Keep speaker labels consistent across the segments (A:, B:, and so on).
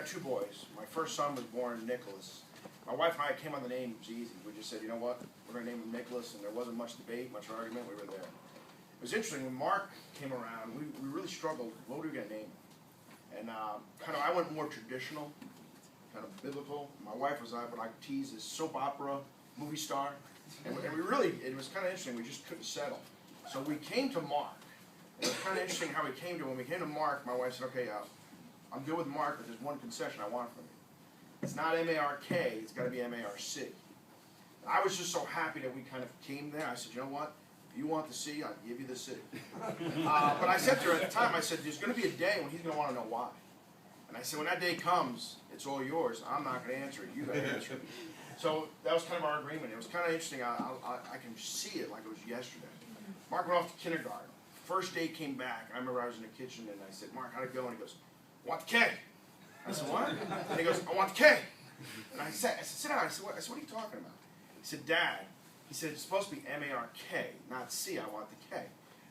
A: got two boys. My first son was born Nicholas. My wife and I came on the name. It was easy. We just said, you know what, we're going to name him Nicholas, and there wasn't much debate, much argument. We were there. It was interesting. When Mark came around, we really struggled. What were we going to name him? And I went more traditional, kind of biblical. My wife was what I teased as soap opera movie star. And we really, it was kind of interesting. We just couldn't settle. So we came to Mark. It was kind of interesting how we came to. When we came to Mark, my wife said, okay, I'm good with Mark, but there's one concession I want from you. It's not M-A-R-K, it's got to be M-A-R-C. I was just so happy that we kind of came there. I said, you know what? If you want the C, I'll give you the C. But I said to her at the time, I said, there's going to be a day when he's going to want to know why. And I said, when that day comes, it's all yours. I'm not going to answer it. You got to answer it. So that was kind of our agreement. It was kind of interesting. I can see it like it was yesterday. Mark went off to kindergarten. First day came back. I remember I was in the kitchen and I said, Mark, how'd it go? And he goes, I want the K. I said, what? And he goes, I want the K. And I said, sit down. I said, what are you talking about? He said, Dad, he said, it's supposed to be M-A-R-K, not C. I want the K.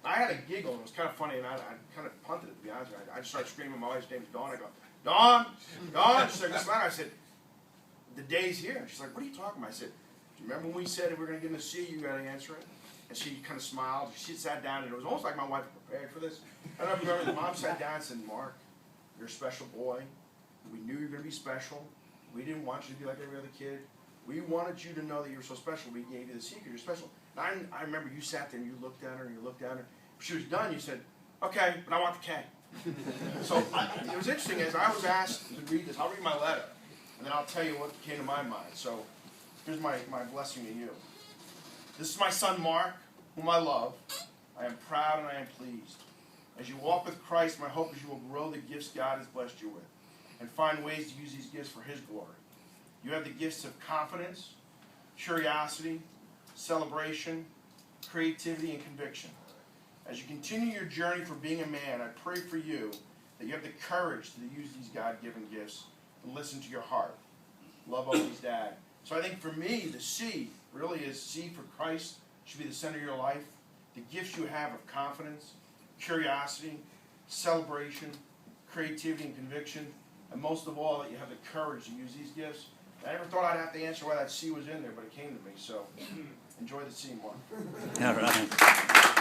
A: And I had a giggle, and it was kind of funny, and I kind of punted it, to be honest with you. I just started screaming. My wife's name is Dawn. I go, Dawn, Dawn. She's like, what's the matter? I said, the day's here. And she's like, what are you talking about? I said, do you remember when we said if we were going to give him a C, you got to answer it? And she kind of smiled. She sat down, and it was almost like my wife prepared for this. I don't know if you remember, the mom sat down and said, Mark, you're a special boy. We knew you were going to be special. We didn't want you to be like every other kid. We wanted you to know that you were so special. We gave you the secret. You're special. And I remember you sat there and you looked at her and you looked at her. When she was done, you said, okay, but I want the K. So it was interesting as I was asked to read this. I'll read my letter, and then I'll tell you what came to my mind. So here's my blessing to you. This is my son Mark, whom I love. I am proud and I am pleased. As you walk with Christ, my hope is you will grow the gifts God has blessed you with and find ways to use these gifts for His glory. You have the gifts of confidence, curiosity, celebration, creativity, and conviction. As you continue your journey for being a man, I pray for you that you have the courage to use these God-given gifts and listen to your heart. Love always, Dad. So I think for me, the C really is C for Christ. Should be the center of your life. The gifts you have of confidence, curiosity, celebration, creativity, and conviction. And most of all, that you have the courage to use these gifts. I never thought I'd have to answer why that C was in there, but it came to me. So enjoy the C, Mark.
B: All right.